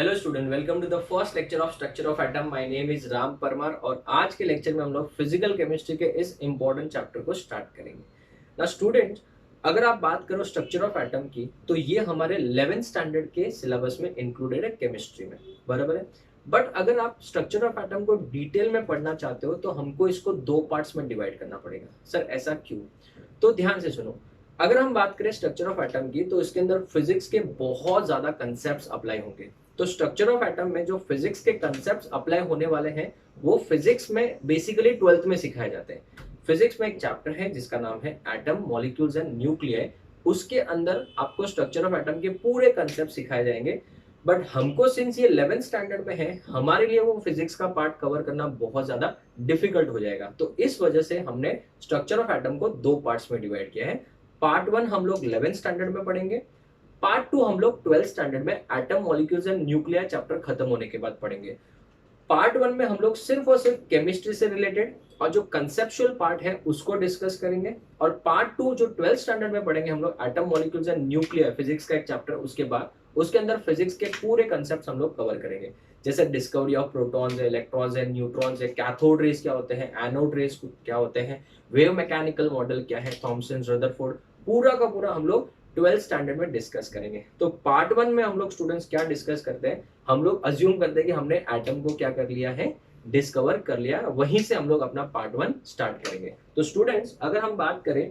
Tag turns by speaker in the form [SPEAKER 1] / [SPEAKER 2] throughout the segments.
[SPEAKER 1] Hello student, welcome to the first lecture of structure of atom. My name is Ram Parmar और आज के lecture में हम लोग फिजिकल केमिस्ट्री के इस इंपॉर्टेंट चैप्टर को स्टार्ट करेंगे। ना स्टूडेंट, अगर आप बात करो स्ट्रक्चर ऑफ एटम की तो ये हमारे 11th स्टैंडर्ड के सिलेबस में इंक्लूडेड है केमिस्ट्री में, बराबर है। बट अगर आप स्ट्रक्चर ऑफ एटम को डिटेल में पढ़ना चाहते हो तो हमको इसको दो पार्ट्स में डिवाइड करना पड़ेगा। सर ऐसा क्यों? तो ध्यान से सुनो। अगर हम बात करें स्ट्रक्चर ऑफ एटम की तो इसके अंदर फिजिक्स के बहुत ज्यादा कंसेप्ट अप्लाई होंगे। तो स्ट्रक्चर ऑफ एटम में जो फिजिक्स के कंसेप्ट अप्लाई होने वाले हैं वो फिजिक्स में बेसिकली 12th में सिखाए जाते हैं। फिजिक्स में एक चैप्टर है जिसका नाम है एटम, मॉलिक्यूल्स एंड न्यूक्लियाई। उसके अंदर आपको स्ट्रक्चर ऑफ एटम के पूरे कंसेप्ट सिखाए जाएंगे। बट हमको सिंस ये 11th स्टैंडर्ड में है, हमारे लिए वो फिजिक्स का पार्ट कवर करना बहुत ज्यादा डिफिकल्ट हो जाएगा। तो इस वजह से हमने स्ट्रक्चर ऑफ एटम को दो पार्ट्स में डिवाइड किया है। पार्ट 1 हम लोग 11th स्टैंडर्ड में पढ़ेंगे, पार्ट 2 हम लोग 12th स्टैंडर्ड में atom, molecules and nuclear chapter खत्म होने के बाद पढ़ेंगे। पार्ट 1 में हम लोग सिर्फ और सिर्फ केमिस्ट्री से रिलेटेड और जो कंसेप्चुअल पार्ट है उसको डिस्कस करेंगे। और पार्ट 2 जो 12th स्टैंडर्ड में पढ़ेंगे हम लोग atom, molecules and nuclear physics का एक चैप्टर, उसके बाद उसके अंदर फिजिक्स के पूरे कंसेप्ट हम लोग कवर करेंगे। जैसे डिस्कवरी ऑफ प्रोटॉन्स है, इलेक्ट्रॉन्स है, न्यूट्रॉन्स है, कैथोड रेज क्या होते हैं, एनोड रेज क्या होते हैं, वेव मैकेनिकल मॉडल क्या है, थॉमसन रदरफोर्ड, पूरा का पूरा हम लोग 12th स्टैंडर्ड में डिस्कस करेंगे। तो पार्ट 1 में हम लोग स्टूडेंट्स क्या डिस्कस करते हैं, हम लोग अज्यूम करते हैं कि हमने एटम को क्या कर लिया है, डिस्कवर कर लिया। वहीं से हम लोग अपना पार्ट 1 स्टार्ट करेंगे। तो स्टूडेंट्स अगर हम बात करें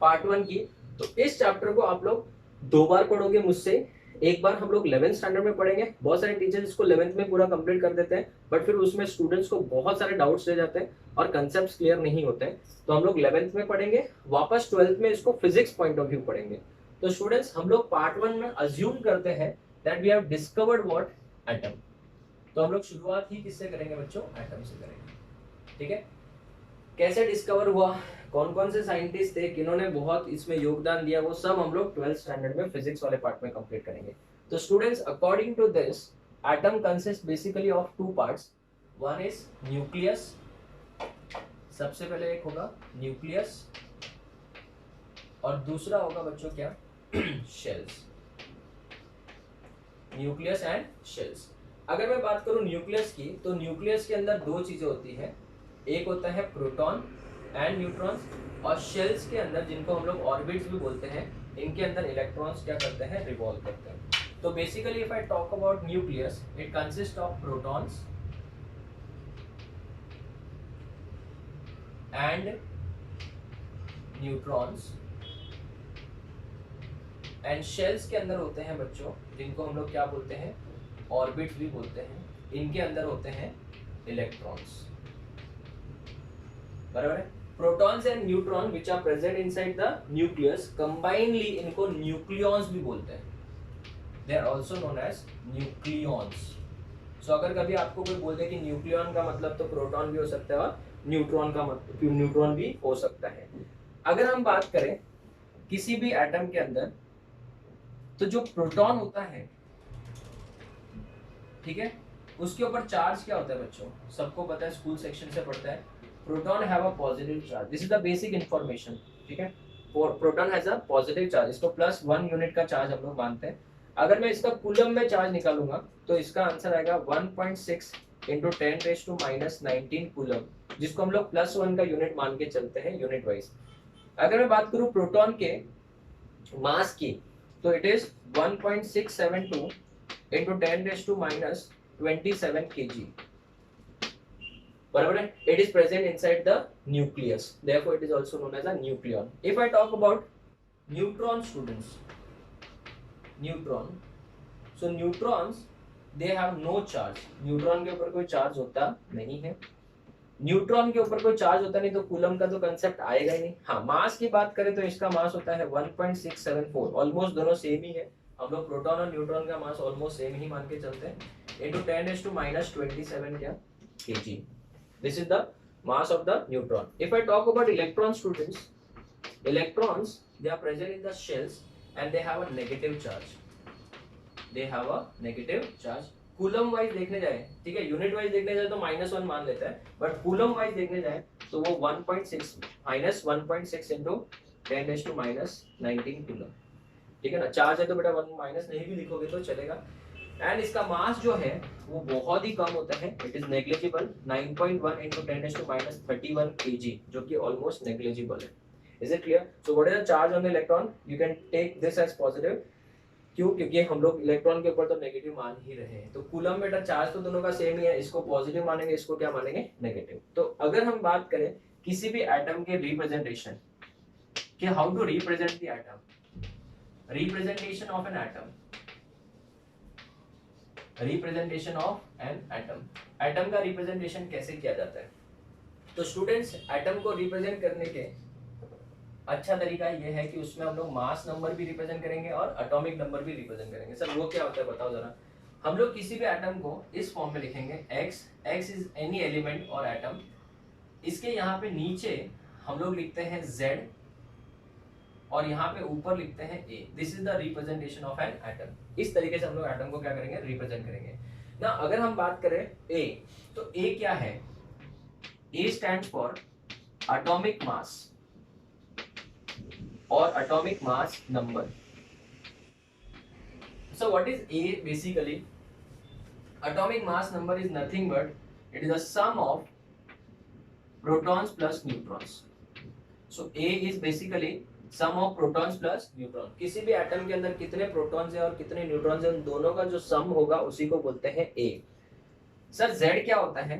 [SPEAKER 1] पार्ट 1 की तो इस चैप्टर को आप लोग दो बार पढ़ोगे मुझसे। एक बार हम लोग 11th स्टैंडर्ड में पढ़ेंगे, बहुत सारे टीचर्स इसको 11th में पूरा कंप्लीट कर देते हैं बट फिर उसमें स्टूडेंट्स को बहुत सारे डाउट्स रह जाते हैं और कंसेप्ट क्लियर नहीं होते हैं। तो हम लोग 11th में पढ़ेंगे, वापस 12th में इसको फिजिक्स पॉइंट ऑफ व्यू पढ़ेंगे। तो स्टूडेंट्स हम लोग पार्ट 1 में अज्यूम करते हैं that we have discovered what, atom. तो हम लोग शुरुआत ही किससे करेंगे बच्चों, एटम से करेंगे। ठीक है, कैसे डिस्कवर हुआ, कौन कौन से साइंटिस्ट थे, किन्होंने बहुत इसमें योगदान दिया, वो सब हम लोग 12th स्टैंडर्ड में फिजिक्स वाले पार्ट में कंप्लीट करेंगे। तो students according to this atom consist basically of two parts. One is nucleus, सबसे पहले एक होगा न्यूक्लियस और दूसरा होगा बच्चों क्या, शेल्स। Nucleus and shells. अगर मैं बात करूं न्यूक्लियस की तो न्यूक्लियस के अंदर दो चीजें होती है, एक होता है प्रोटॉन एंड न्यूट्रॉन्स, और शेल्स के अंदर जिनको हम लोग ऑर्बिट्स भी बोलते हैं, इनके अंदर इलेक्ट्रॉन्स क्या करते हैं, रिवॉल्व करते हैं। तो basically if I talk about nucleus, it consist of protons and neutrons, and shells के अंदर होते हैं बच्चों जिनको हम लोग क्या बोलते हैं, ऑर्बिट्स भी बोलते हैं। इनके अंदर होते हैं इलेक्ट्रॉन्स, बराबर है। Protons and neutron which are present inside the nucleus, combinely इनको न्यूक्लियॉन्स भी बोलते हैं। They are also known as nucleons. So अगर कभी आपको कोई बोल दे कि न्यूक्लियॉन का मतलब तो प्रोटॉन भी हो सकता है और न्यूट्रॉन का मतलब न्यूट्रॉन भी हो सकता है। अगर हम बात करें किसी भी एटम के अंदर तो जो प्रोटॉन होता है, ठीक है, उसके ऊपर चार्ज क्या होता है बच्चों, सबको पता है, स्कूल सेक्शन से पढ़ता है। Proton have a positive charge, this is the basic information. ठीक है, proton has a positive charge, इसको +1 यूनिट का चार्ज हम लोग मानते हैं। अगर मैं इसका कूलम में चार्ज निकालूंगा तो इसका आंसर आएगा 1.6 इंटू 10⁻⁹ कूलम, जिसको हम लोग +1 का यूनिट मान के चलते हैं यूनिट वाइज। अगर मैं बात करूं प्रोटॉन के मास की तो इट इज 1.672 इंटू 10⁻27 kg, बराबर है। It is present inside the nucleus, therefore it is also known as a nucleon. If I talk about neutron students, neutron, so neutrons they have no charge, neutron के ऊपर कोई charge होता नहीं है। Neutron के ऊपर कोई चार्ज होता नहीं तो कूलम का तो कंसेप्ट आएगा ही नहीं। हाँ, मास की बात करें तो इसका मास होता है 1.674, ऑलमोस्ट दोनों सेम ही है। हम लोग प्रोटॉन और न्यूट्रॉन का मास ऑलमोस्ट सेम ही मान के चलते हैं, इनटू 10⁻⁻27 क्या, kg। This is the mass of the neutron. If I talk about electron students, electrons they are present in the shells and they have a negative charge. They have a negative charge. Coulomb wise देखने जाए, ठीक है, unit wise देखने जाए तो -1 मान लेता है, बट कूलम वाइज देखने जाए तो वो 1.6 -1.6 इंटू 10⁻⁻19 कूलम। ठीक है ना, चार्ज है तो बेटा 1 माइनस नहीं भी लिखोगे तो चलेगा। एंड इसका मास जो है वो बहुत ही कम होता है, it is negligible, 9.1 into 10⁻³ kg, जो कि ऑलमोस्ट नेग्लिजिबल है। Is it clear? So what is the charge on the electron? You can take this as positive. क्यों? क्योंकि हम लोग इलेक्ट्रॉन के ऊपर तो नेगेटिव मान ही रहे हैं, तो कूलम मीटर चार्ज तो दोनों का सेम ही है, इसको पॉजिटिव मानेंगे, इसको क्या मानेंगे? नेगेटिव। तो अगर हम बात करें किसी भी एटम के रिप्रेजेंटेशन कि how to represent the atom, representation of an atom, representation of an atom, atom का रिप्रेजेंटेशन कैसे किया जाता है? तो स्टूडेंट्स, एटम को रिप्रेजेंट करने के अच्छा तरीका ये है कि उसमें हम लोग मास नंबर भी रिप्रेजेंट करेंगे और एटॉमिक नंबर भी रिप्रेजेंट करेंगे। सर वो क्या होता है बताओ जरा। हम लोग किसी भी एटम को इस फॉर्म में लिखेंगे, x, x is any element और एटम। इसके यहाँ पे नीचे हम लोग लिखते हैं z और यहाँ पे ऊपर लिखते हैं a। This is the representation of an atom. इस तरीके से हम लोग एटम को क्या करेंगे? रिप्रेजेंट करेंगे ना। अगर हम बात करें a, तो a क्या है? a stands for atomic mass और atomic mass number. So what is A basically? Atomic mass number is nothing but it is the sum of protons plus neutrons. So A is basically sum of protons plus neutron. किसी भी atom के अंदर कितने protons हैं और कितने neutrons हैं, उन दोनों का जो सम होगा उसी को बोलते हैं A। सर Z क्या होता है?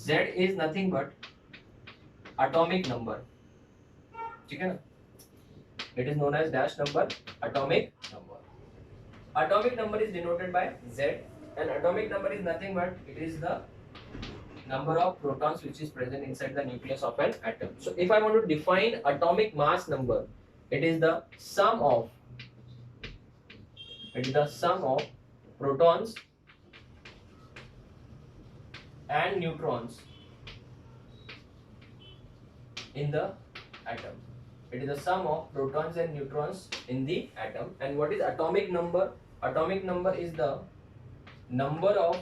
[SPEAKER 1] Z is nothing but atomic number, ठीक है ना? It is known as dash number, atomic number. Atomic number is denoted by Z, and atomic number is nothing but it is the number of protons which is present inside the nucleus of an atom. So if I want to define atomic mass number, it is the sum of protons and neutrons in the atom. It is the sum of protons and neutrons in the atom. And what is atomic number? Atomic number is the number of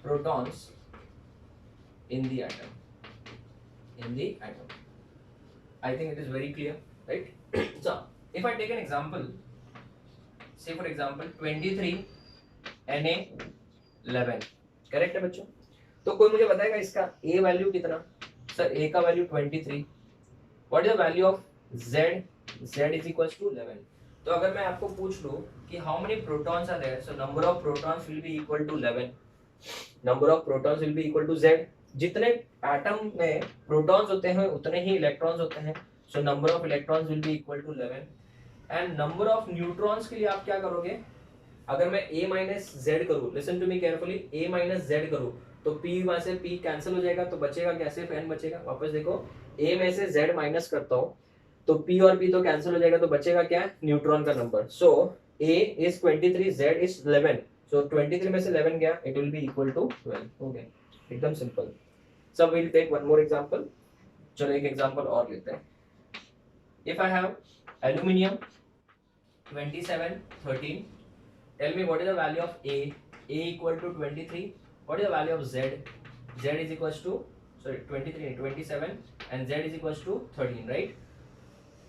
[SPEAKER 1] protons in the atom. I think it is very clear, right? So if I take an example, say for example 23 Na11, correct है बच्चों? तो कोई मुझे बताएगा इसका A value कितना? Sir A का value 23। What is the value of Z? Z is equals to 11. तो अगर मैं आपको पूछ लूं कि how many protons are there, so number of protons will be equal to 11. Number of protons will be equal to Z. जितने atom में protons होते हैं उतने ही इलेक्ट्रॉन्स होते हैं, so number of electrons will be equal to 11. And number of neutrons के लिए आप क्या करोगे? अगर मैं A minus Z करूँ, listen to me carefully, A minus Z करूँ तो P में से P कैंसिल हो जाएगा, तो बचेगा क्या? सिर्फ N बचेगा। वापस देखो, A में से Z माइनस करता हूँ तो P और P तो कैंसिल हो जाएगा, तो बचेगा क्या? न्यूट्रॉन का number. So A is 23, Z is 11, so 23 में से 11 गया, it will be equal to 12. हो गया, एकदम simple. So we'll take one more example. चलो एक एग्जांपल और लेते हैं। If I have aluminium 2713, tell me what is the value of A? A equal to 23. What is the value of Z? Z is equals to 27 and Z is equals to 13, right?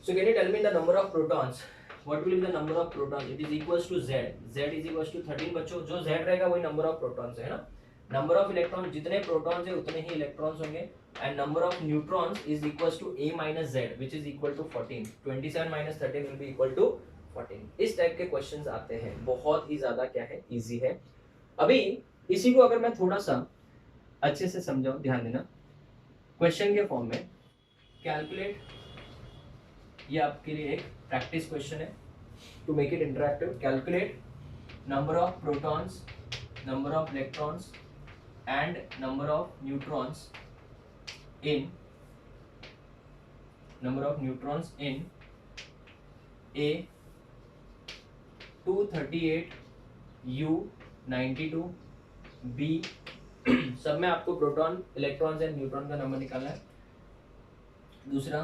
[SPEAKER 1] So can you tell me the number of protons? What will be the number of protons? It is equals to Z. Z is equals to 13 बच्चों, जो Z रहेगा वही number of protons है ना। Number of electrons, जितने protons है उतने ही electrons होंगे, and number of neutrons is equals to A minus Z, which is equal to 14. 27 minus 13 will be equal to 14. इस टाइप के क्वेश्चंस आते हैं, बहुत ही ज्यादा क्या है, इजी है। अभी इसी को अगर मैं थोड़ा सा अच्छे से समझाऊं, ध्यान देना, क्वेश्चन के फॉर्म में कैलकुलेट, ये आपके लिए एक प्रैक्टिस क्वेश्चन है to make it interactive. Calculate number of protons, number of electrons and number of neutrons in A 238 U 92 B। सब में आपको प्रोटॉन, इलेक्ट्रॉन्स एंड न्यूट्रॉन का नंबर निकालना है। दूसरा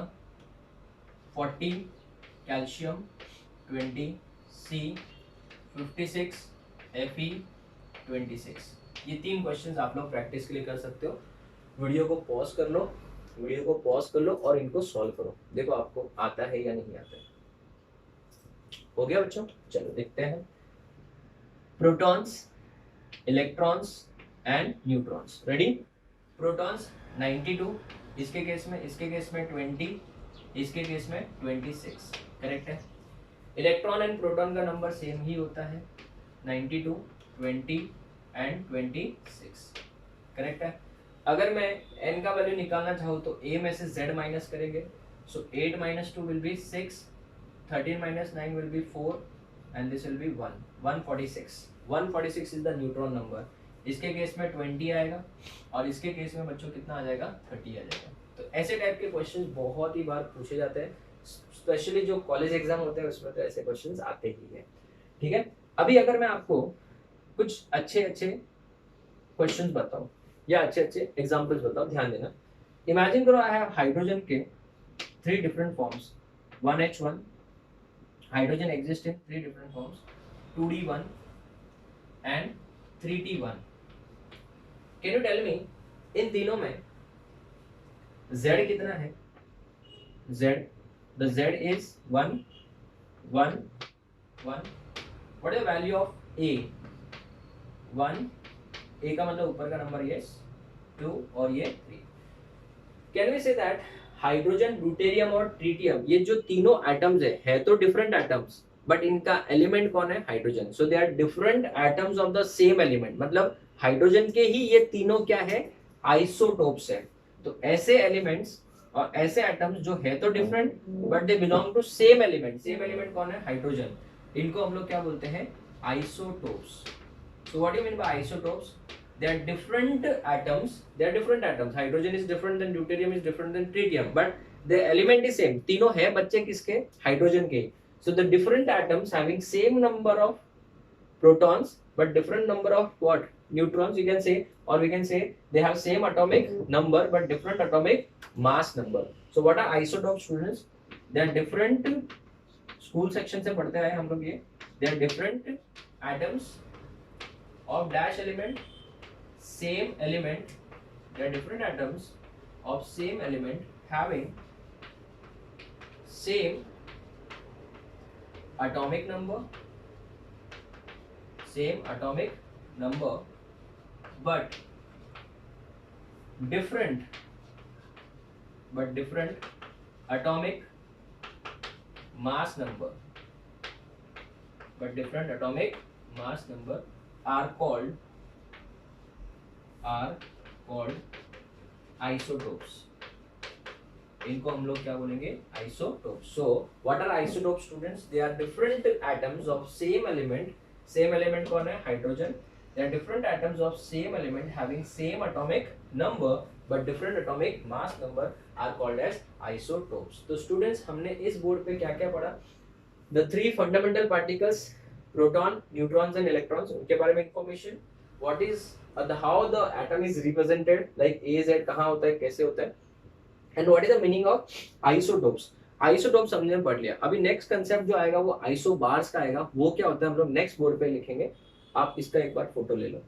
[SPEAKER 1] 40 कैल्शियम 20 C 56 Fe 26। ये 3 क्वेश्चंस आप लोग प्रैक्टिस के लिए कर सकते हो। वीडियो को पॉज कर लो और इनको सॉल्व करो, देखो आपको आता है या नहीं आता है। हो गया बच्चों? चलो देखते हैं। Protons, electrons and neutrons. Ready? Protons 92, इसके केस में 20, इसके केस में 26। करेक्ट है। इलेक्ट्रॉन एंड प्रोटॉन का नंबर सेम ही होता है, 92, 20 एंड 26। करेक्ट है। अगर मैं n का वैल्यू निकालना चाहूँ तो a में से z माइनस करेंगे, सो 8 - 2 will be 6, 13 - 9 will be 4 and this will B 1, 146। 146 is the neutron number. इसके केस में 20 आएगा और इसके केस में बच्चों कितना आ जाएगा, 30 आ जाएगा। तो ऐसे टाइप के क्वेश्चंस बहुत ही बार पूछे जाते हैं, स्पेशली जो कॉलेज एग्जाम होते हैं उसमें तो ऐसे क्वेश्चंस आते ही हैं। ठीक है। अभी अगर मैं आपको कुछ अच्छे क्वेश्चंस बताऊं या अच्छे एग्जांपल्स बताऊं, ध्यान देना। इमेजिन करो आई हैव हाइड्रोजन के 3 different forms, 1H1, hydrogen exist in 3 different forms, 2D1 and 3T1। Can you tell me इन तीनों में Z कितना है? Z, the Z is 1, 1, 1. What is the value of A? 1, A का मतलब ऊपर का नंबर yes, 2 और ये 3. Can we say that hydrogen, deuterium और ट्रिटियम, ये जो तीनों एटम्स है तो डिफरेंट एटम्स, बट इनका एलिमेंट कौन है? Hydrogen. So they are different atoms of the same element, मतलब हाइड्रोजन के ही ये तीनों क्या है? आइसोटोप्स है। तो ऐसे एलिमेंट्स और ऐसे एटम्स जो है तो different but they belong to same element. Same element कौन है? हाइड्रोजन। इनको हम लोग क्या बोलते हैं? Isotopes. So what you mean by isotopes? They are different atoms. They are different atoms. Hydrogen is different than deuterium is different than tritium, but the element is same. तीनों है बच्चे किसके? हाइड्रोजन के। So the different atoms having same number of protons but different number of what? Neutrons you can say, or we can say they have same atomic number but different atomic mass number. So what are isotopes, students? They are different, school section से पढ़ते आए हम लोग ये। They are different atoms of dash element, same element. They are different atoms of same element having same atomic number, but different atomic mass number, are called isotopes. इनको हम लोग क्या बोलेंगे? Isotopes. So what are isotopes, students? They are different atoms of same element. Same element कौन है? Hydrogen. They are different atoms of same element having same atomic number but different atomic mass number are called as isotopes. तो students हमने इस board पे क्या क्या पढ़ा? The 3 fundamental particles, proton, neutrons and electrons, उनके बारे में information. What is how the atom is represented, like A, Z कहाँ होता है, कैसे होता है, and what is the meaning of isotopes. Isotopes हमने पढ़ लिया। अभी नेक्स्ट कंसेप्ट जो आएगा वो आइसोबार्स का आएगा। वो क्या होता है हम लोग नेक्स्ट बोर्ड पे लिखेंगे। आप इसका एक बार फोटो ले लो।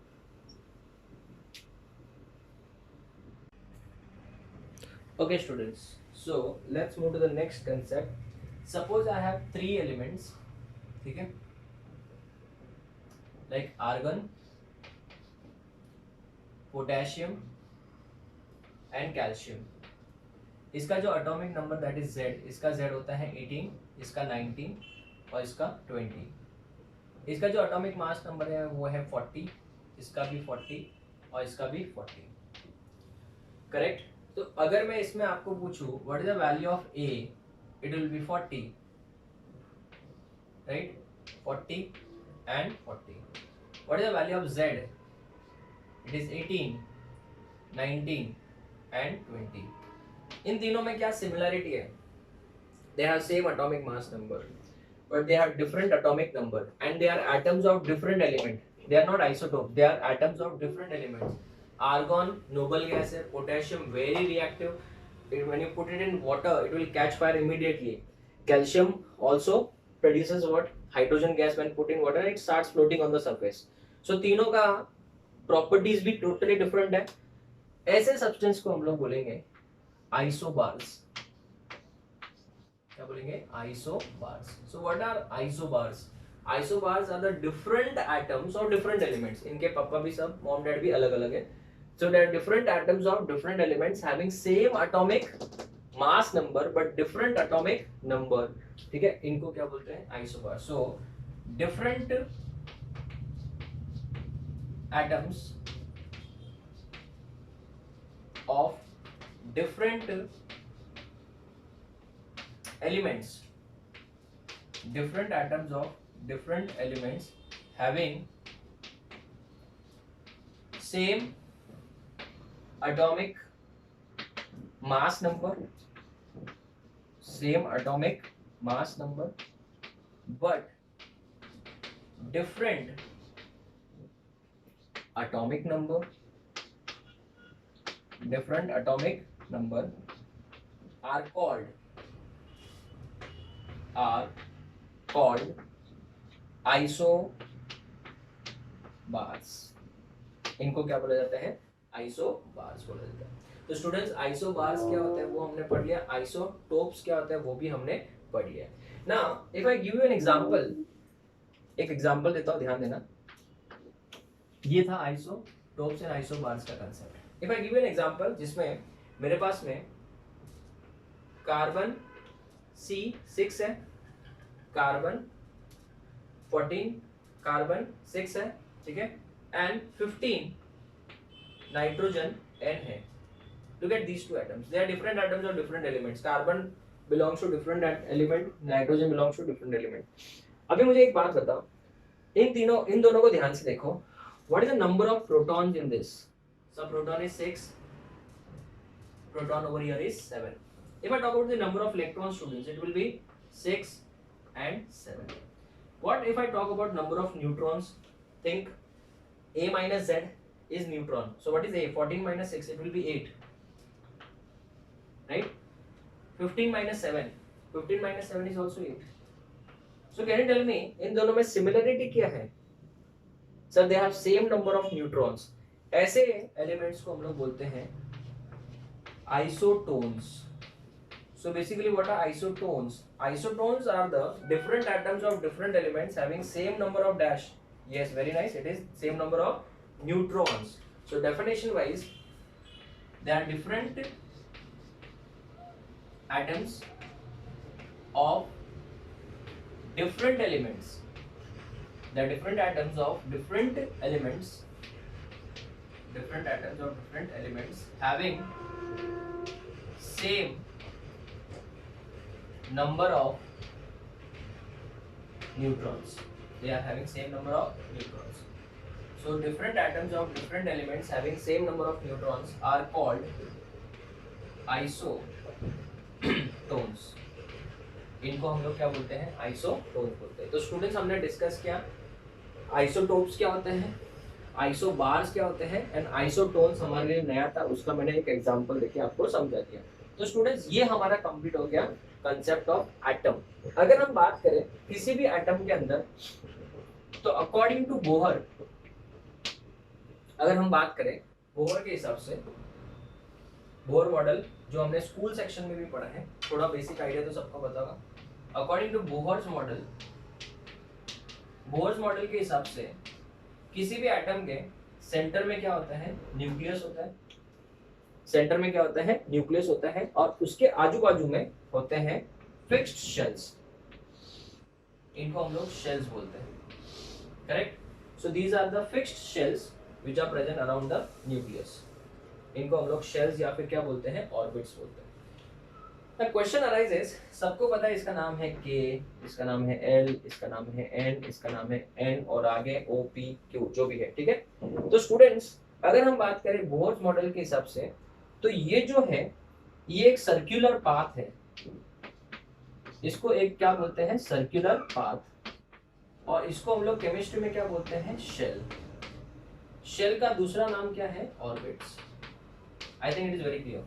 [SPEAKER 1] Okay students, so let's move to the next concept. Suppose I have 3 elements, ठीक है, like argon, potassium and calcium. इसका जो atomic number that is Z, इसका Z होता है 18, इसका 19 और इसका 20। इसका जो एटॉमिक मास नंबर है वो है 40, इसका भी 40 और इसका भी 40। करेक्ट। तो अगर मैं इसमें आपको पूछूं what is the value of A, it will be 40, right? 40 and 40। What is the value of Z? It is 18, 19 and 20. इन तीनों में क्या सिमिलरिटी है? They have same atomic mass number, but they have different atomic number, and they are atoms of different element. They are not isotopes. They are atoms of different elements. Argon noble gas है, potassium very reactive. When you put it in water, it will catch fire immediately. Calcium also produces what? Hydrogen gas. When put in water, it starts floating on the surface. So तीनों का properties भी totally different है। ऐसे substance को हम लोग बोलेंगे isobars. क्या बोलेंगे? Isobars. So what are isobars? Isobars are the different atoms और डिफरेंट एलिमेंट्स, इनके पापा भी सब मॉम डैड भी अलग अलग है, so they are different atoms of different elements having same atomic mass number but different atomic number, ठीक है, इनको क्या बोलते हैं isobar. so different atoms of different elements, different atoms of different elements having same atomic mass number, same atomic mass number but different atomic number, different atomic number are called isobars. इनको क्या बोला जाता है isobars बोला जाता है. तो students isobars क्या होता है वो हमने पढ़ लिया, आइसोटोप्स क्या होता है वो भी हमने पढ़ लिया. Now if I give you an example, एक एग्जांपल देता हूं, ध्यान देना. ये था आइसोटोप्स एंड आइसोबार्स का concept. If I give you an example जिसमें मेरे पास में कार्बन C6 है, कार्बन 14, कार्बन 6 है, ठीक है, एंड 15 नाइट्रोजन N है. Look at these two atoms. They are different atoms of different elements. Carbon belongs to different element, nitrogen belongs to different element. अभी मुझे एक बात बताओ, इन दोनों को ध्यान से देखो. What is the number of protons in this? So proton is 6. Proton over here is 7. If I talk about the number of electrons, students, it will be 6 and 7. What if I talk about number of neutrons? Think A minus Z is neutron. So what is A? 14 minus 6, it will be 8. Right? 15 minus 7. 15 minus 7 is also 8. So can you tell me, इन दोनों में similarity क्या है? Sir, they have same number of neutrons. ऐसे elements को हम लोग बोलते हैं isotones. So basically what are isotones? Isotones are the different atoms of different elements having same number of dash. Yes, very nice. It is same number of neutrons. So definition wise, they are different atoms of different elements. They are different atoms of different elements. Different atoms of different elements having same number of neutrons. They are having same number of neutrons. So different atoms of different elements having same number of neutrons are called isotones. इनको हम लोग क्या बोलते हैं isotones बोलते हैं. तो students हमने डिस्कस किया आइसोटोप्स क्या होते हैं, आइसोबार्स क्या होते हैं एंड आइसोटोन्स हमारे लिए नया था, उसका मैंने एक एग्जांपल देके आपको समझा दिया. तो स्टूडेंट्स ये हमारा कंप्लीट हो गया कंसेप्ट ऑफ एटम. अगर हम बात करें किसी भी एटम के अंदर, तो अकॉर्डिंग टू बोहर, अगर हम बात करें बोहर के हिसाब से, बोहर मॉडल जो हमने स्कूल सेक्शन में भी पढ़ा है, थोड़ा बेसिक आइडिया तो सबको पता होगा. अकॉर्डिंग टू बोहर्स मॉडल के हिसाब से किसी भी एटम के सेंटर में क्या होता है, न्यूक्लियस होता है. सेंटर में क्या होता है, न्यूक्लियस होता है, और उसके आजू बाजू में होते हैं फिक्स्ड शेल्स. इनको हम लोग शेल्स बोलते हैं, correct. So these are the fixed shells which are present around the nucleus. इनको हम लोग शेल्स या फिर क्या बोलते हैं, ऑर्बिट्स बोलते हैं. द क्वेश्चन अराइजेस, सबको पता है इसका नाम है K, इसका नाम है L, इसका नाम है N, इसका नाम है N और आगे O, P, Q जो भी है, ठीक है. तो स्टूडेंट्स अगर हम बात करें बोहर्स मॉडल के हिसाब से, तो ये जो है ये एक सर्कुलर पाथ है. इसको एक क्या बोलते हैं, सर्कुलर पाथ, और इसको हम लोग केमिस्ट्री में क्या बोलते हैं, शेल. शेल का दूसरा नाम क्या है, orbits. I think it is very clear,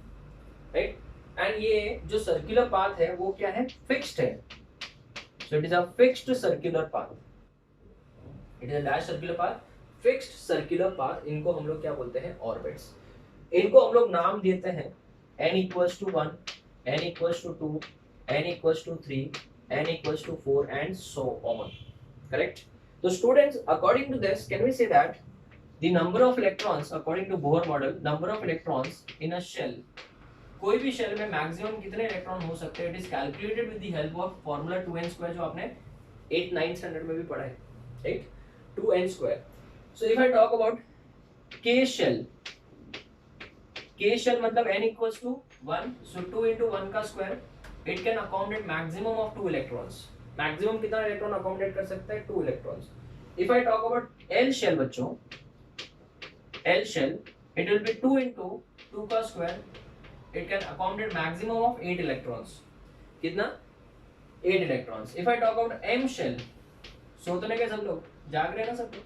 [SPEAKER 1] right. And ये जो सर्कुलर पाथ है वो क्या है, फिक्स्ड है. So it is a fixed circular path. It is a dash circular path, fixed circular path. इनको हम लोग क्या बोलते हैं, ऑर्बिट्स. इनको हम लोग नाम देते हैं n equals to 1, n equals to 2, n equals to 3, n equals to 4 and so on. correct? So students, according to this, can we say that the number of electrons according to Bohr model, number of electrons in a shell, कोई भी shell में maximum कितने electron हो सकते हैं, it is calculated with the help of formula 2n² जो आपने 8-9 standard में भी पढ़ा है, right? 2n². So if I talk about k shell, k shell मतलब n इक्वल्स टू 1, सो 2 into 1 का square, it can accommodate maximum of 2 electrons. Maximum कितना इलेक्ट्रॉन अकोमोडेट कर सकता है? 2 electrons. If I talk about l shell बच्चों, l shell, it will be 2 into 2 का square, it can accommodate maximum of 8 electrons. कितना? 8 electrons. If I talk about m shell, सो तो नहीं क्या सब लोग जाग रहे हैं ना सब लोग?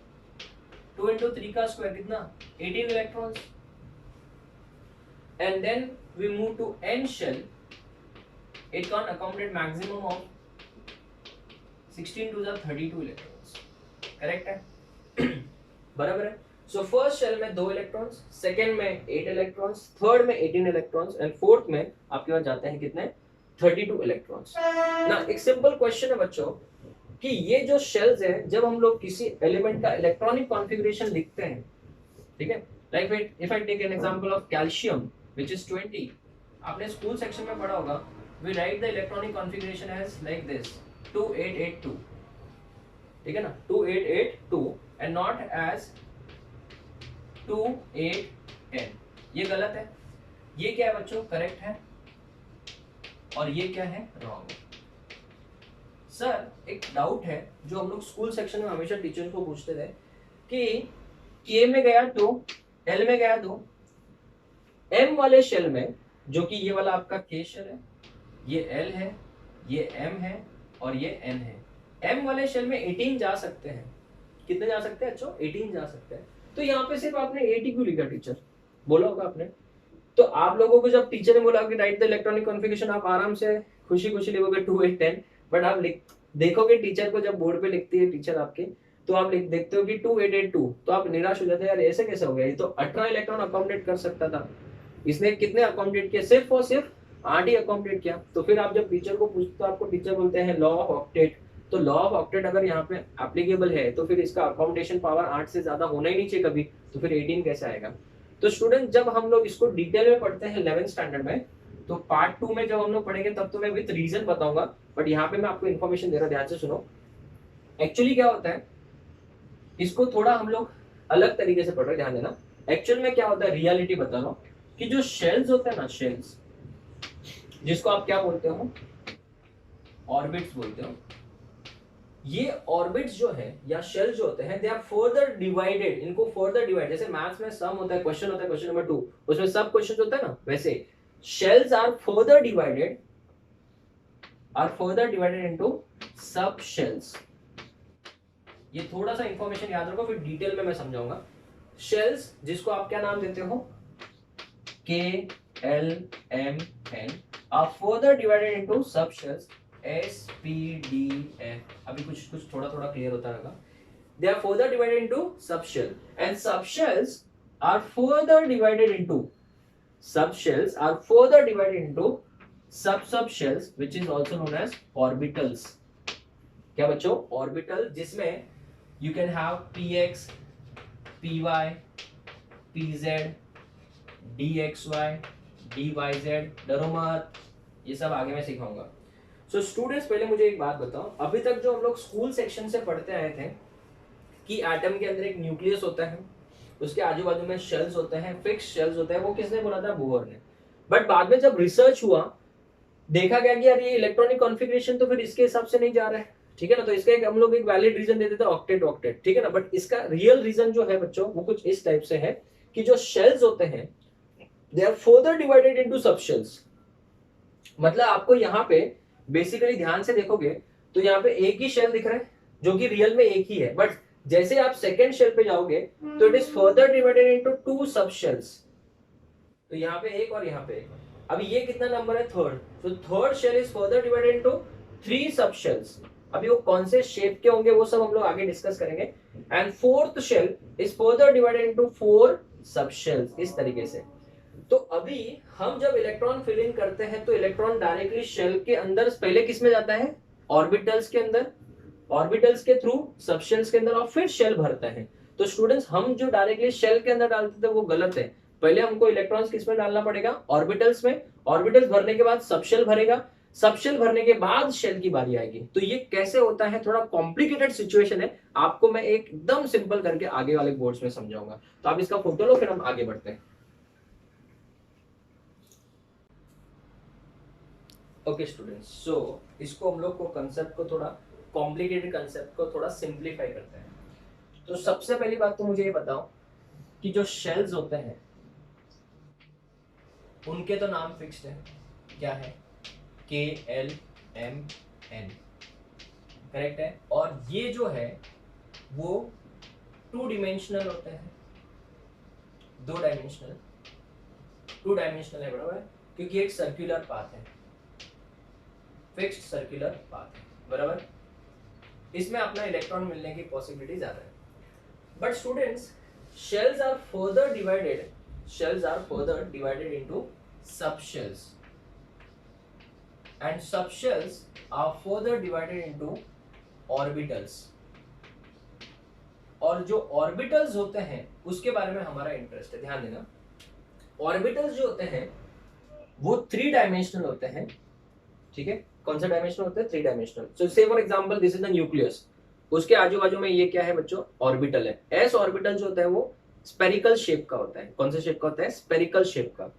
[SPEAKER 1] 2 into 3 का स्क्वायर कितना? 18 electrons. And then we move to n shell, it can accommodate maximum of 16 to the 32 electrons. Correct है? बराबर है. सो फर्स्ट शेल में 2 इलेक्ट्रॉन्स, सेकेंड में 8 इलेक्ट्रॉन्स, थर्ड में 18 इलेक्ट्रॉन्स एंड फोर्थ में आपके पास जाते हैं कितने? 32 इलेक्ट्रॉन्स. ना एक सिंपल क्वेश्चन है बच्चों कि ये जो शेल्स है, जब हम लोग किसी एलिमेंट का इलेक्ट्रॉनिक कॉन्फ़िगरेशन लिखते हैं, ठीक है, like if I take an example of calcium which is 20, आपने स्कूल सेक्शन में पढ़ा होगा, we write the electronic configuration as like this 2882, ठीक है ना, 2882 एंड नॉट एज 2810. ये गलत है. ये क्या है बच्चों? करेक्ट है. और ये क्या है? रॉन्ग. सर एक डाउट है जो हम लोग स्कूल सेक्शन में हमेशा टीचर को पूछते थे कि K में गया 2, L में गया 2, M वाले शेल में, जो कि ये वाला आपका K शेल है, ये L है, ये M है और ये N है. M वाले शेल में 18 जा सकते हैं. कितने जा सकते हैं बच्चों? 18 जा सकते हैं. तो यहाँ पे सिर्फ आपने 80 क्यों लिखा टीचर? बोला होगा आपने. तो आप लोगों को जब टीचर ने बोला कि राइट द इलेक्ट्रॉनिक कॉन्फ़िगरेशन, आप आराम से खुशी खुशी लिखोगे 2 8 10, बट आप देखोगे टीचर को जब बोर्ड पे लिखती है टीचर आपके, तो आप देखते हो कि 2882, तो आप निराश हो जाते हैं, यार ऐसे कैसे हो गया? ये तो 18 इलेक्ट्रॉन अकोमोडेट कर सकता था, इसने कितने अकोमोडेट किया? सिर्फ और सिर्फ 8 ही अकोमोडेट किया. तो फिर आप जब टीचर को पूछते तो आपको टीचर बोलते हैं लॉ ऑफ ऑक्टेट. तो लॉ ऑफ ऑक्टेट अगर यहाँ पे एप्लीकेबल है तो फिर इसका अकोमोडेशन पावर 8 से ज्यादा होना ही नहीं चाहिए कभी, तो फिर 18 कैसे आएगा? तो स्टूडेंट जब हम लोग इसको डिटेल में पढ़ते हैं 11th स्टैंडर्ड में, तो पार्ट 2 में जब हम लोग पढ़ेंगे तब तो मैं विद रीजन बताऊंगा, बट यहाँ पे मैं आपको इन्फॉर्मेशन दे रहा हूँ, ध्यान से सुनो. एक्चुअली क्या होता है, इसको थोड़ा हम लोग अलग तरीके से पढ़ रहे हैं, ध्यान देना. एक्चुअल में क्या होता है, रियलिटी बता रहा हूँ कि जो शेल्स होते हैं ना, शेल्स जिसको आप क्या बोलते हो? ऑर्बिट्स बोलते हो. ये ऑर्बिट्स जो है या शेल जो होते हैं, दे आर फर्दर डिवाइडेड. इनको फर्दर डिवाइड, जैसे मैथ्स में सम होता है, क्वेश्चन होता है, क्वेश्चन नंबर 2, उसमें सब क्वेश्चन होता है ना, वैसे shells are further divided into sub shells. ये थोड़ा सा इंफॉर्मेशन याद रखो, फिर डिटेल में मैं समझाऊंगा. शेल्स जिसको आप क्या नाम देते हो? K, L, M, N are further divided into sub shells S, P, D, F. अभी कुछ थोड़ा क्लियर होता रहेगा. They are further divided into subshell, and subshells are further divided into subshells, which is also known as orbitals. क्या बच्चों? Orbital, जिसमें you can have px, py, pz, dxy, dyz. डरो मत, ये सब आगे मैं सिखाऊंगा. सो स्टूडेंट्स पहले मुझे एक बात बताओ, अभी तक जो हम लोग स्कूल सेक्शन से पढ़ते आए थे कि एटम के अंदर एक न्यूक्लियस होता है, उसके आजू बाजू में शेल्स होते हैं, फिक्स शेल्स होते हैं, वो किसने बोला था? बोहर ने. बट बाद में जब रिसर्च हुआ, देखा गया कि यार ये इलेक्ट्रॉनिक कॉन्फ़िगरेशन तो फिर इसके हिसाब से नहीं जा रहा है, ठीक है ना. तो इसका एक हम लोग एक वैलिड रीजन देते थे, ऑक्टेट, ठीक है ना. बट इसका रियल रीजन जो है बच्चों, वो कुछ इस टाइप से है कि जो शेल्स होते हैं, they are further divided into sub shells. मतलब आपको यहाँ पे बेसिकली ध्यान से देखोगे तो यहाँ पे एक ही शेल दिख रहा है जो कि रियल में एक ही है, बट जैसे आप सेकेंड शेल पे जाओगे तो it is further divided into 2 सब शेल्स. तो यहाँ पे एक और यहाँ पे एक. अभी ये कितना नंबर है? थर्ड. तो third shell is further divided into 3 sub shells. अभी वो कौन से शेप के होंगे वो सब हम लोग आगे डिस्कस करेंगे. And fourth shell is further divided into 4 sub shells, इस तरीके से. तो अभी हम जब इलेक्ट्रॉन फिल इन करते हैं तो इलेक्ट्रॉन डायरेक्टली शेल के अंदर पहले किस में जाता है? ऑर्बिटल्स के अंदर. ऑर्बिटल्स के थ्रू सबशेल्स के अंदर और फिर शेल भरता है। तो स्टूडेंट्स हम जो डायरेक्टली शेल के अंदर डालते थे वो गलत है। पहले हमको इलेक्ट्रॉन्स किस में डालना पड़ेगा, ऑर्बिटल्स में। ऑर्बिटल्स भरने के बाद सबशेल भरेगा, सबशेल भरने के बाद शेल की बारी आएगी। तो ये कैसे होता है, थोड़ा कॉम्प्लिकेटेड सिचुएशन है, आपको मैं एकदम सिंपल करके आगे वाले बोर्ड्स में समझाऊंगा। तो आप इसका फोटो लो, फिर हम आगे बढ़ते हैं। ओके स्टूडेंट्स, सो इसको हम लोग को कंसेप्ट को थोड़ा कॉम्प्लिकेटेड कंसेप्ट को थोड़ा सिंप्लीफाई करते हैं। तो सबसे पहली बात तो मुझे ये बताओ कि जो शेल्स होते हैं उनके तो नाम फिक्स्ड है, क्या है, के एल एम एन, करेक्ट है। और ये जो है वो टू डिमेंशनल होते हैं, दो डायमेंशनल, टू डायमेंशनल है बराबर, क्योंकि एक सर्कुलर पाथ है, फिक्स्ड सर्कुलर पाथ है बराबर। इसमें अपना इलेक्ट्रॉन मिलने की पॉसिबिलिटी ज्यादा है। But students, shells are further divided into subshells, and subshells are further divided into orbitals। और जो ऑर्बिटल्स होते हैं उसके बारे में हमारा इंटरेस्ट है, ध्यान देना। ऑर्बिटल्स जो होते हैं वो थ्री डायमेंशनल होते हैं, ठीक है। कौन सा डायमेंशनल होते हैं, three dimensional. So say for example this is the nucleus, उसके आजू बाजू में ये क्या है बच्चों, ऑर्बिटल है। एस ऑर्बिटल जो होता है वो स्पेरिकल शेप का होता है। कौन से शेप का होता है, स्पेरिकल शेप का।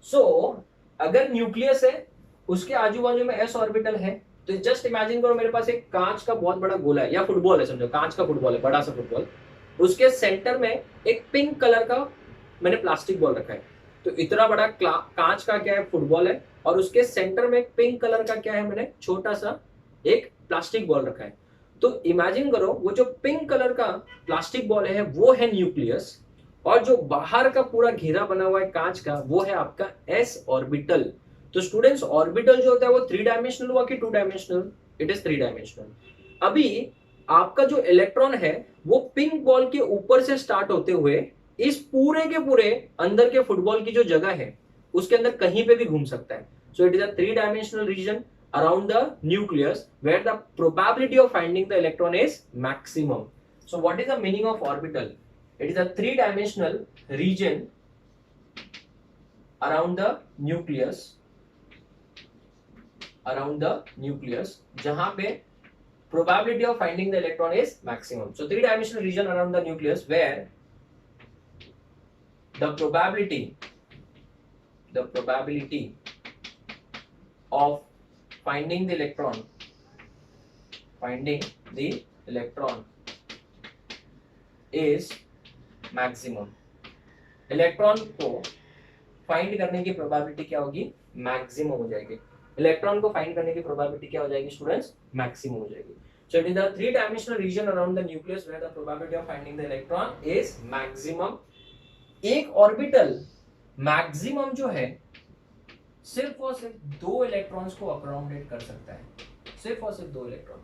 [SPEAKER 1] सो अगर न्यूक्लियस है उसके आजू बाजू में एस ऑर्बिटल है, तो जस्ट इमेजिन करो मेरे पास एक कांच का बहुत बड़ा गोला है, या फुटबॉल है, समझो कांच का फुटबॉल है, बड़ा सा फुटबॉल। उसके सेंटर में एक पिंक कलर का मैंने प्लास्टिक बॉल रखा है। तो इतना बड़ा कांच का क्या है, फुटबॉल है, और उसके सेंटर में एक पिंक कलर का क्या है, मैंने छोटा सा एक प्लास्टिक बॉल रखा है। तो इमेजिन करो वो जो पिंक कलर का प्लास्टिक बॉल है वो है न्यूक्लियस, और जो बाहर का पूरा घेरा बना हुआ है कांच का वो है आपका एस ऑर्बिटल। तो स्टूडेंट्स, ऑर्बिटल जो होता है वो थ्री डायमेंशनल हुआ कि two dimensional, it is three dimensional. अभी आपका जो इलेक्ट्रॉन है वो पिंक बॉल के ऊपर से स्टार्ट होते हुए इस पूरे के पूरे अंदर के फुटबॉल की जो जगह है उसके अंदर कहीं पे भी घूम सकता है। So it is a three dimensional region around the nucleus where the probability of finding the electron is maximum. So what is the meaning of orbital? It is a three-dimensional region around the nucleus, जहां पे probability of finding the electron is maximum. So three-dimensional region around the nucleus where the probability of finding the electron is maximum। Electron को find करने की probability क्या होगी, maximum हो जाएगी। Electron को फाइंड करने की प्रोबेबिलिटी क्या हो जाएगी स्टूडेंट्स, मैक्सिमम हो जाएगी। So it is the three dimensional region around the nucleus where the probability of finding the electron is maximum. एक ऑर्बिटल मैक्सिमम जो है सिर्फ और सिर्फ दो इलेक्ट्रॉन्स को अकोमोडेट कर सकता है, सिर्फ और सिर्फ दो electron.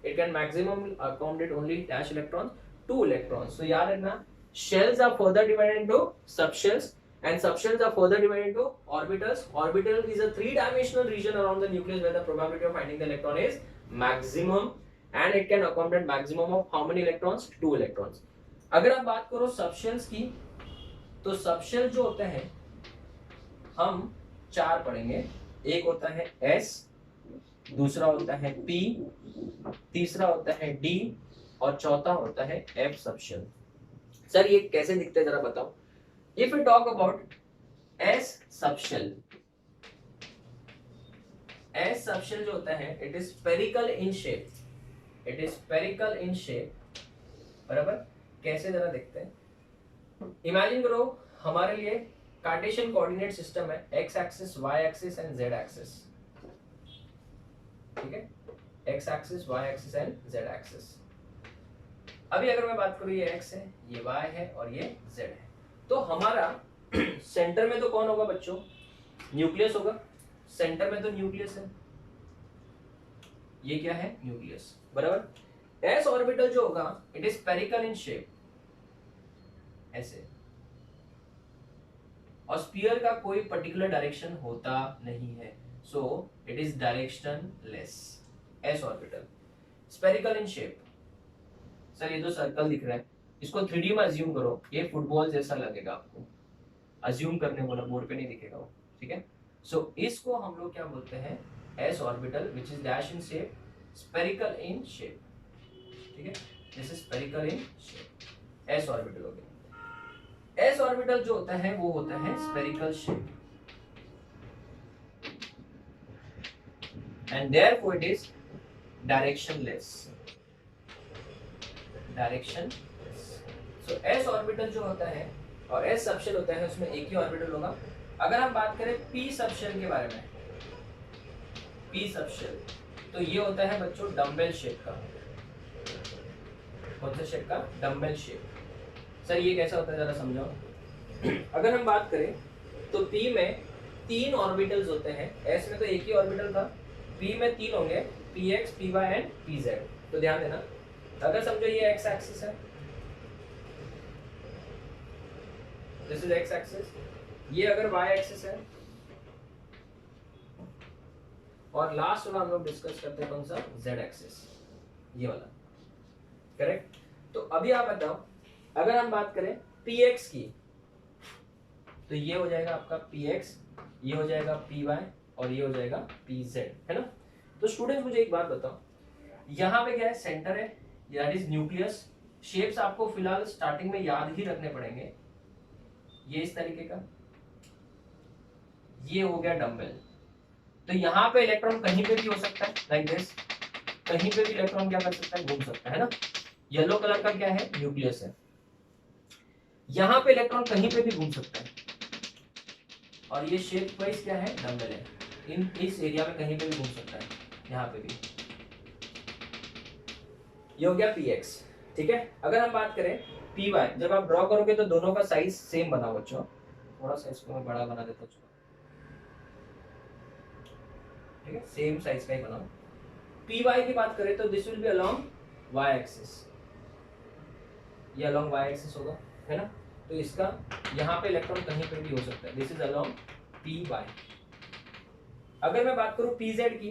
[SPEAKER 1] It can maximum accommodate only dash electrons, two electrons. So याद रखना, shells are further divided into subshells, and subshells are further divided into orbitals. Orbital is a three-dimensional region around the nucleus where the probability of finding the electron is maximum, and it can accommodate maximum of how many electrons, two electrons। अगर आप बात करो subshells की, तो subshell जो होते हैं हम चार पढ़ेंगे। एक होता है S, दूसरा होता है P, तीसरा होता है D, और चौथा होता है F सबशेल। सर ये कैसे दिखते हैं जरा बताओ। If you talk about S subshell, S subshell जो होता है it is spherical in shape, it is spherical in shape बराबर। कैसे जरा देखते हैं। इमेजिन करो हमारे लिए कार्टेशियन कोऑर्डिनेट सिस्टम है, X axis, Y axis and Z axis, ठीक है, X axis, Y axis and Z axis. अभी अगर मैं बात करूं ये x है, ये y है और ये z है, तो हमारा सेंटर में तो कौन होगा बच्चों, न्यूक्लियस होगा। सेंटर में तो न्यूक्लियस है, ये क्या है, न्यूक्लियस बराबर। s ऑर्बिटल जो होगा it is spherical in shape, ऐसे, और स्फीयर का कोई पर्टिकुलर डायरेक्शन होता नहीं है, so it is directionless, s orbital. Spherical in shape. Sir ये जो सर्कल दिख रहा है इसको 3D में अज्यूम करो, ये फुटबॉल जैसा लगेगा आपको, अज्यूम करने बोला, बोर्ड पे नहीं दिखेगा वो, ठीक है। सो इसको हम लोग क्या बोलते हैं, S orbital which is dash in shape, spherical in shape, ठीक है। This is spherical in shape, S orbital हो गया। एस ऑर्बिटल जो होता है वो होता है spherical shape, and therefore it is directionless, directionless. So S orbital जो होता है और एस सबशेल होता है उसमें एक ही ऑर्बिटल होगा। अगर हम बात करें पी सबशेल के बारे में, पी सबशेल तो ये होता है बच्चों डम्बेल शेप का। कौन सा शेप का, डम्बेल शेप। सर ये कैसा होता है जरा समझाओ। अगर हम बात करें तो पी में 3 ऑर्बिटल्स होते हैं, एस में तो एक ही ऑर्बिटल था, पी में 3 होंगे, P X, P Y and P Z. तो ध्यान देना, अगर समझो ये एक्स एक्सिस है, दिस इज एक्स एक्सिस, ये अगर वाई एक्सिस है, और लास्ट वाला हम लोग डिस्कस करते हैं कौन सा, जेड एक्सिस, ये वाला, करेक्ट। तो अभी आप बताओ, अगर हम बात करें पी एक्स की तो ये हो जाएगा आपका पी एक्स, ये हो जाएगा पी वाई और ये हो जाएगा पी जेड, है ना। तो स्टूडेंट्स मुझे एक बात बताओ, यहाँ पे क्या है, सेंटर है, दैट इज न्यूक्लियस। शेप्स आपको फिलहाल स्टार्टिंग में याद ही रखने पड़ेंगे, ये इस तरीके का, ये हो गया डंबल। तो यहाँ पे इलेक्ट्रॉन कहीं पे भी हो सकता है, लाइक दिस, कहीं पे भी इलेक्ट्रॉन क्या कर सकता है, घूम सकता है ना। येलो कलर का क्या है, न्यूक्लियस है। यहाँ पे इलेक्ट्रॉन कहीं पे भी घूम सकता है, और ये शेप वाइज क्या है, डंबल है, इन इस एरिया में कहीं पे भी घूम सकता है, यहाँ पे भी। ये हो गया पी एक्स, ठीक है। अगर हम बात करें पी वाई, जब आप ड्रॉ करोगे तो दोनों का साइज सेम बनाओ बच्चों, थोड़ा सा इसको मैं बड़ा बना देता हूँ, ठीक है, सेम साइज का ही बनाओ। पी वाई की बात करें तो this will be along Y axis, ये अलोंग वाई एक्सिस होगा, है ना। तो इसका यहाँ पे इलेक्ट्रॉन कहीं पे भी हो सकता है, this is along P Y. अगर मैं बात करूँ पी जेड की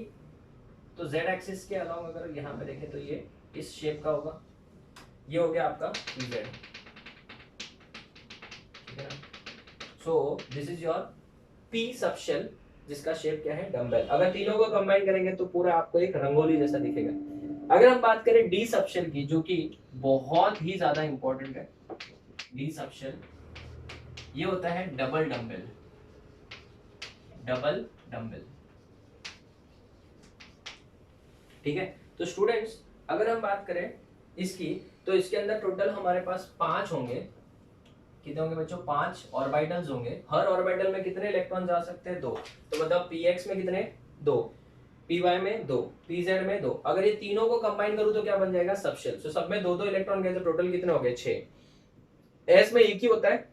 [SPEAKER 1] तो जेड एक्सिस के अलोंग अगर यहाँ पे देखें तो ये इस शेप का होगा, ये हो गया आपका पी जेड, ठीक है ना। So this is your P subshell, जिसका शेप क्या है, डंबल। अगर तीनों को कंबाइन करेंगे तो पूरा आपको एक रंगोली जैसा दिखेगा। अगर हम बात करें डी सबशेल की, जो कि बहुत ही ज्यादा इंपॉर्टेंट है, डी सबशेल ये होता है डबल डंबल, डबल डंबल, ठीक है। तो स्टूडेंट्स अगर हम बात करें इसकी तो इसके अंदर टोटल हमारे पास 5 होंगे, कितने होंगे बच्चों, 5 ऑर्बिटल्स होंगे। हर ऑर्बिटल में कितने इलेक्ट्रॉन जा सकते हैं, 2। तो मतलब पी एक्स में कितने, 2, पी वाई में 2, पी जेड में 2। अगर ये तीनों को कंबाइन करूं तो क्या बन जाएगा, सबशेल। तो सब में 2-2 इलेक्ट्रॉन गए तो टोटल कितने हो गए, 6। एस में एक ही होता है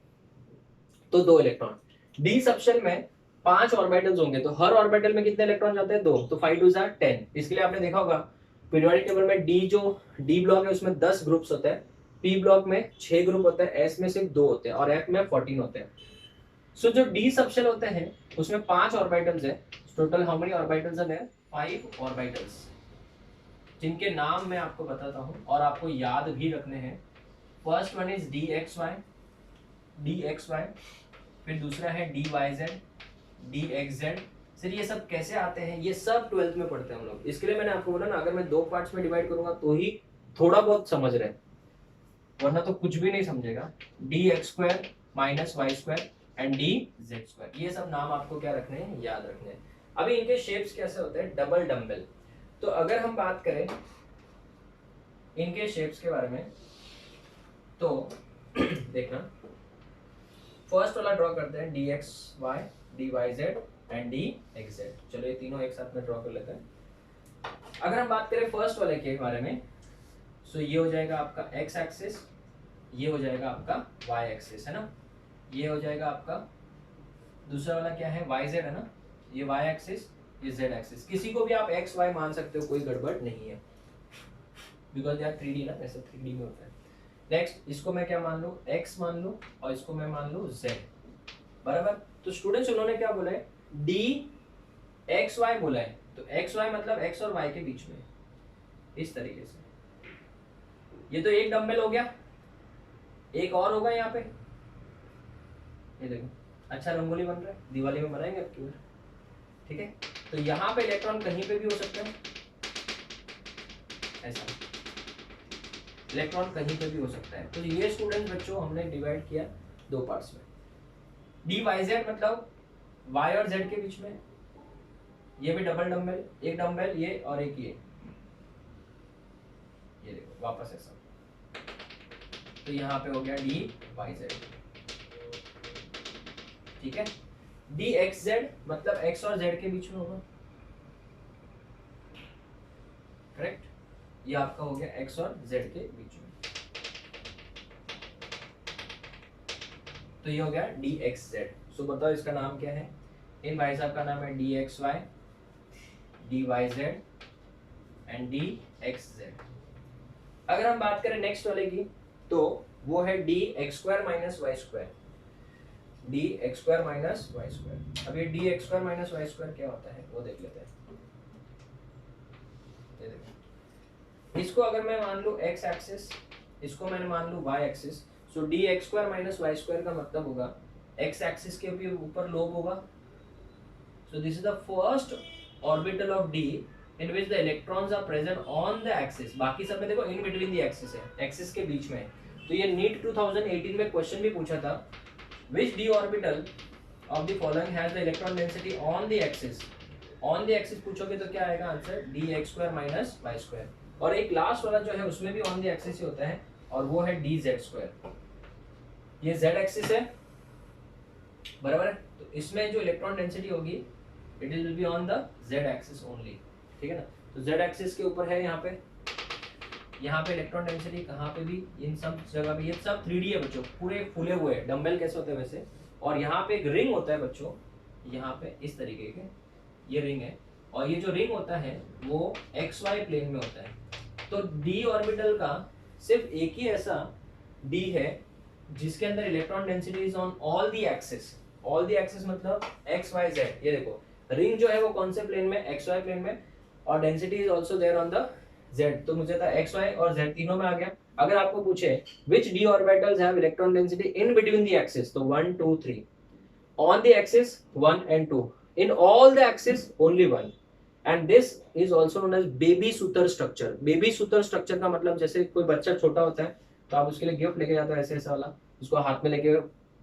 [SPEAKER 1] तो 2 इलेक्ट्रॉन। डी सबशेल में 5 ऑर्बिटल्स होंगे तो हर ऑर्बिटल में कितने इलेक्ट्रॉन जाते हैं, 2। तो 5 2 जार 10। इसके लिए आपने देखा होगा पीरियोडिक टेबल में डी जो डी ब्लॉक है उसमें 10 ग्रुप्स होते हैं, पी ब्लॉक में 6 ग्रुप होते हैं, एस में सिर्फ 2 होते हैं और एफ में 14 होते हैं। सो जो डी सबशेल होते हैं उसमें 5 ऑर्बिटल्स है। टोटल हाउ मेनी ऑर्बिटल्स है, 5 ऑर्बिटल्स, जिनके नाम मैं आपको बताता हूं और आपको याद भी रखने हैं। First one is D X Y, D X Y, फिर दूसरा है D Y Z, D X Z. Sir ये सब कैसे आते हैं, ये सब 12th में पढ़ते हैं हम लोग। इसके लिए मैंने आपको बोला ना, अगर मैं 2 पार्ट्स में डिवाइड करूंगा तो ही थोड़ा बहुत समझ रहे, वरना तो कुछ भी नहीं समझेगा। D X square minus Y square and D Z square, ये सब नाम आपको क्या रखने हैं, याद रखने हैं। अभी इनके शेप्स कैसे होते हैं, डबल डंबल। तो अगर हम बात करें इनके शेप्स के बारे में तो देखना, फर्स्ट वाला ड्रॉ करते हैं, D X Y, D Y Z and D X Z. चलो ये तीनों एक साथ में ड्रॉ कर लेते हैं। अगर हम बात करें फर्स्ट वाले के बारे में, सो ये हो जाएगा आपका एक्स एक्सिस, ये हो जाएगा आपका वाई एक्सिस, है ना। ये हो जाएगा आपका दूसरा वाला क्या है, वाई जेड, है ना। ये वाई एक्सिस, ये जेड एक्सिस। किसी को भी आप एक्स वाई मान सकते हो, कोई गड़बड़ नहीं है, बिकॉज यार 3D ना, ऐसे 3D में होता है। नेक्स्ट इसको मैं क्या मान लूँ, एक्स मान लूँ और इसको मैं मान लूँ जेड, बराबर। तो स्टूडेंट्स उन्होंने क्या बोला है, डी एक्स वाई बोला है, तो एक्स वाई मतलब एक्स और वाई के बीच में, इस तरीके से। ये तो एक डंबल हो गया, एक और होगा यहाँ पे, ये देखो अच्छा रंगोली बन रहा है, दिवाली में बनाएंगे अब की बार, ठीक है। तो यहाँ पे इलेक्ट्रॉन कहीं पे भी हो सकते हैं, ऐसा इलेक्ट्रॉन कहीं पे भी हो सकता है। तो ये स्टूडेंट बच्चों हमने डिवाइड किया दो पार्ट्स में। डी वाई जेड मतलब वाई और जेड के बीच में, ये भी डबल डंबल, एक डंबल ये और एक ये देखो वापस ऐसा। तो यहाँ पे हो गया डी वाई जेड, ठीक है। डी एक्स जेड मतलब एक्स और जेड के बीच में होगा, करेक्ट। ये आपका हो गया एक्स और जेड के बीच में, तो ये हो गया डी एक्स जेड। सो बताओ इसका नाम क्या है? इन भाई साहब का नाम है D X Y, D Y Z and D X Z. अगर हम बात करें नेक्स्ट वाले की, तो वो है D X square minus Y square, D X square minus Y square. अब ये D X square minus Y square क्या होता है वो देख लेते हैं। इसको अगर मैं मान लूं एक्स एक्सिस, इसको मैंने मान लूं Y axis, so D X square minus Y square का मतलब होगा एक्स एक्सिस के भी ऊपर लोब होगा। So this is the first orbital of D in which the electrons are present on the axis। बाकी सब में देखो in between the axis है, एक्सिस के बीच में है। तो ये नीट 2018 में क्वेश्चन भी पूछा था, which d orbital of the following has the electron density on the axis। on the axis पूछोगे तो क्या आएगा answer? D X square minus Y square. और एक लास्ट वाला जो है उसमें भी on the axis ही होता है, और वो है डी जेड स्क्वायर। ये z एक्सिस है, बराबर है। तो इसमें जो इलेक्ट्रॉन डेंसिटी होगी it will be on the z axis only, ठीक है ना। तो z एक्सिस के ऊपर है यहाँ पे इलेक्ट्रॉन डेंसिटी कहाँ पे भी, इन सब जगह पे। ये सब 3D है बच्चों, पूरे फूले हुए हैं, डंबल कैसे होते हैं वैसे। और यहाँ पे एक रिंग होता है बच्चों, यहाँ पे इस तरीके के ये रिंग है, और ये जो रिंग होता है वो एक्स वाई प्लेन में होता है। तो डी ऑर्बिटल का सिर्फ एक ही ऐसा डी है जिसके अंदर electron density is on all the axis. All the axis मतलब एक्स वाई जेड। ये देखो रिंग जो है वो कौन से प्लेन में? एक्स वाई प्लेन में, और density is also there on the Z. तो मुझे था एक्स वाई और जेड तीनों में आ गया। अगर आपको पूछे which D orbitals have electron density in between the axis, तो 1 2 3, on the axis 1 and 2, in all the axis only 1, and this is also known as baby सूत्र स्ट्रक्चर। बेबी सूत्र स्ट्रक्चर का मतलब जैसे कोई बच्चा छोटा होता है तो आप उसके लिए गिफ्ट लेके जाते हो ऐसे ऐसा वाला, उसको हाथ में लेके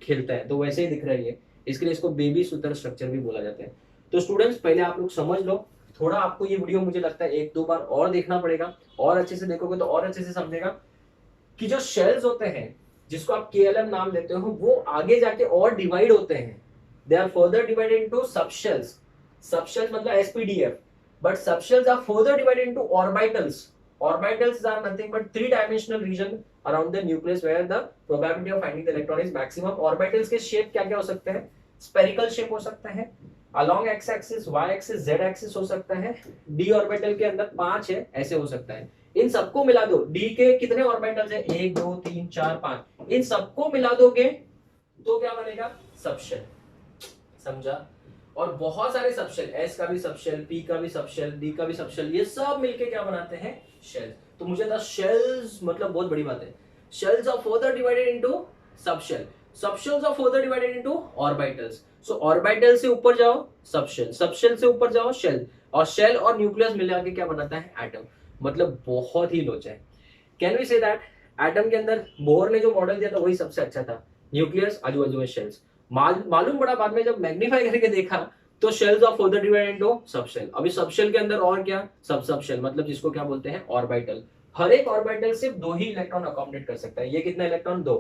[SPEAKER 1] खेलता है, तो वैसे ही दिख रहा है ये, इसके लिए इसको बेबी सूत्र स्ट्रक्चर भी बोला जाता है। तो स्टूडेंट्स पहले आप लोग समझ लो, थोड़ा आपको ये वीडियो मुझे लगता है एक दो बार और देखना पड़ेगा, और अच्छे से देखोगे तो और अच्छे से समझेगा कि जो शेल्स होते हैं जिसको आप KLM नाम लेते हो वो आगे जाके और डिवाइड होते हैं। They are further divided into subshells. Subshells मतलब SPDF, but subshells are further divided into orbitals. Orbitals are nothing but three-dimensional region around the nucleus where the probability of finding the electron is maximum। Orbitals के shape क्या क्या हो सकते हैं? Spherical shape हो सकता है, along x axis, y axis, z axis हो सकता है। d ऑर्बिटल के अंदर 5 है, ऐसे हो सकता है। इन सबको मिला दो, d के कितने ऑर्बिटल्स है? 1 2 3 4 5, इन सबको मिला दोगे तो क्या बनेगा? सबशेल। समझा? और बहुत सारे सबशेल, s का भी सबशेल, p का भी सबशेल, d का भी सबशेल, ये सब मिलके क्या बनाते हैं? शेल्स। तो मुझे था शेल्स मतलब बहुत बड़ी बात है। Shells are further divided into subshell, subshells are further divided into orbitals. So orbital से ऊपर जाओ सबशेल, सबशेल से ऊपर जाओ शेल, और शेल और न्यूक्लियस मिला के क्या बनाता है? एटम। मतलब बहुत ही लोचा है। Can we say that atom के अंदर बोर ने जो मॉडल दिया था वही सबसे अच्छा था, न्यूक्लियस आजू बाजू में शेल्स। मालूम पड़ा बाद में जब मैग्नीफाई करके देखा तो shells of further divided into subshell. अभी सबशेल के अंदर और क्या? सबशेल मतलब जिसको क्या बोलते हैं? ऑर्बिटल। हर एक ऑर्बिटल सिर्फ 2 ही इलेक्ट्रॉन अकोमोडेट कर सकता है। ये कितना इलेक्ट्रॉन? 2,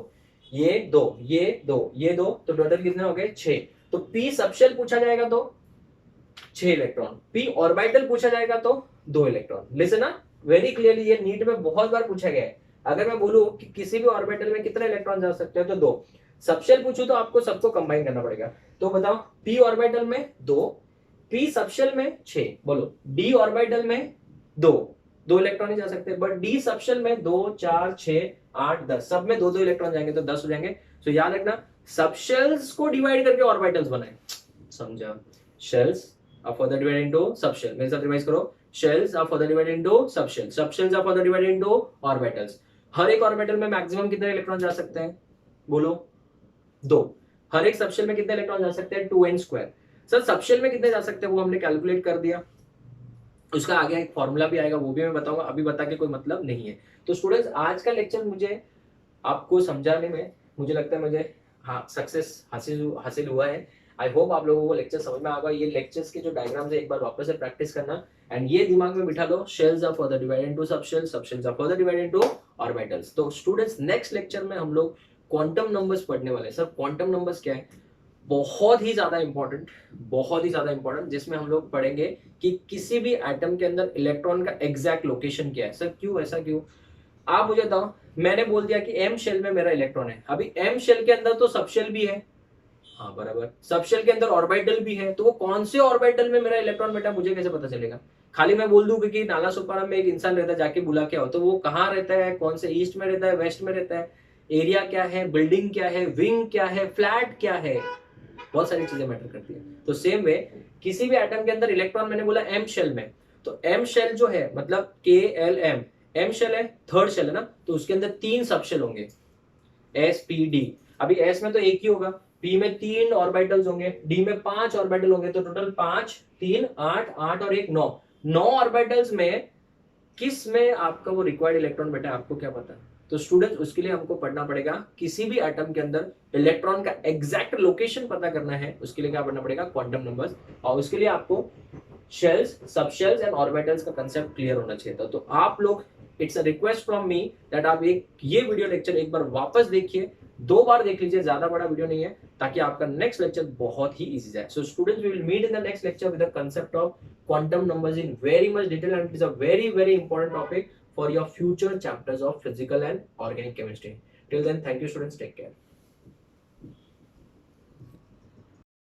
[SPEAKER 1] ये 2, ये 2, ये 2, तो टोटल कितने हो गए? 6। तो p सबशेल पूछा जाएगा तो 6 इलेक्ट्रॉन, p ऑर्बिटल पूछा जाएगा तो 2 इलेक्ट्रॉन। लिसन ना वेरी क्लियरली, ये नीट में बहुत बार पूछा गया है। अगर मैं बोलूं कि किसी भी ऑर्बिटल में कितने इलेक्ट्रॉन जा सकते हैं तो 2, सबशेल पूछूं तो आपको सबको कंबाइन करना पड़ेगा। तो बताओ p ऑर्बिटल में 2, p सबशेल में 6, बोलो d ऑर्बिटल में 2 इलेक्ट्रॉन ही जा सकते हैं, बट d सबशेल में 2 4 6 8 10, सब में 2 इलेक्ट्रॉन जाएंगे तो 10 हो जाएंगे। तो याद रखना सबशेल्स को डिवाइड करके ऑर्बिटल्स बनाए। समझा? Shells are further divided into subshell. मेरे साथ रिवाइज करो, shells are further divided into subshell, subshells are further divided into orbitals. हर एक ऑर्बिटल में मैक्सिमम कितने इलेक्ट्रॉन जा सकते हैं, बोलो 2। हर एक सबशेल में कितने इलेक्ट्रॉन जा सकते हैं, 2n²। सर सबशेल में कितने जा सकते हैं वो हमने कैलकुलेट कर दिया, उसका आगे एक फॉर्मूला भी आएगा, वो भी मैं बताऊंगा, अभी बता के कोई मतलब नहीं है। तो स्टूडेंट्स आज का लेक्चर मुझे आपको समझाने में मुझे लगता है मुझे सक्सेस हासिल हुआ है। आई होप आप लोगों को लेक्चर समझ में आएगा। ये लेक्चर्स के जो डायग्राम्स है एक बार वापस से प्रैक्टिस करना एंड ये दिमाग में बिठा लो, shells are further divided into subshells, subshells are further divided into orbitals. तो स्टूडेंट्स नेक्स्ट लेक्चर में हम लोग क्वांटम नंबर्स पढ़ने वाले हैं। सर क्वांटम नंबर्स क्या है, बहुत ही ज्यादा इंपॉर्टेंट, बहुत ही ज्यादा इंपॉर्टेंट, जिसमें हम लोग पढ़ेंगे कि किसी भी एटम के अंदर इलेक्ट्रॉन का एग्जैक्ट लोकेशन क्या है। सर क्यों, ऐसा क्यों, आप मुझे बताओ। मैंने बोल दिया कि एम शेल में मेरा इलेक्ट्रॉन है, अभी एम शेल के अंदर तो सबशेल भी है, हाँ बराबर, सबशेल के अंदर ऑर्बिटल भी है, तो वो कौन से ऑर्बिटल में मेरा इलेक्ट्रॉन बेटा मुझे कैसे पता चलेगा। खाली मैं बोल दूं कि नाला सुपारा में एक इंसान रहता है, जाके बुला के आओ, तो वो कहाँ रहता है, कौन से ईस्ट में रहता है, वेस्ट में रहता है, एरिया क्या है, बिल्डिंग क्या है, विंग क्या है, फ्लैट क्या है, बहुत सारी चीजें मैटर करती है। तो सेम वे किसी भी एटम के अंदर इलेक्ट्रॉन, मैंने बोला एम शेल में, तो एम शेल जो है मतलब KLM, एम शेल है, थर्ड शेल है ना, तो उसके अंदर 3 सबशेल होंगे, SPD। अभी S में तो एक ही होगा, P में 3 ऑर्बिटल्स होंगे, D में 5 ऑर्बिटल होंगे, तो टोटल 5 3 8 8 और 1 9, 9 ऑर्बिटल्स में किस में आपका वो रिक्वायर्ड इलेक्ट्रॉन बेटा आपको क्या पता है। तो स्टूडेंट्स उसके लिए हमको पढ़ना पड़ेगा, किसी भी एटम के अंदर इलेक्ट्रॉन का एग्जैक्ट लोकेशन पता करना है, उसके लिए क्या पढ़ना पड़ेगा, क्वांटम नंबर्स। और उसके लिए आपको शेल्स, सबशेल्स एंड ऑर्बिटल्स का कंसेप्ट क्लियर होना चाहिए था। तो आप लोग, it's a request from me that आप ये वीडियो लेक्चर एक बार वापस देखिए, 2 बार देख लीजिए, ज्यादा बड़ा वीडियो नहीं है, ताकि आपका नेक्स्ट लेक्चर बहुत ही इजी जाए। So students we will meet in the next lecture with the concept of quantum numbers in very much detail, and it is a very important topic for your future chapters of physical and organic chemistry. Till then, thank you students, take care.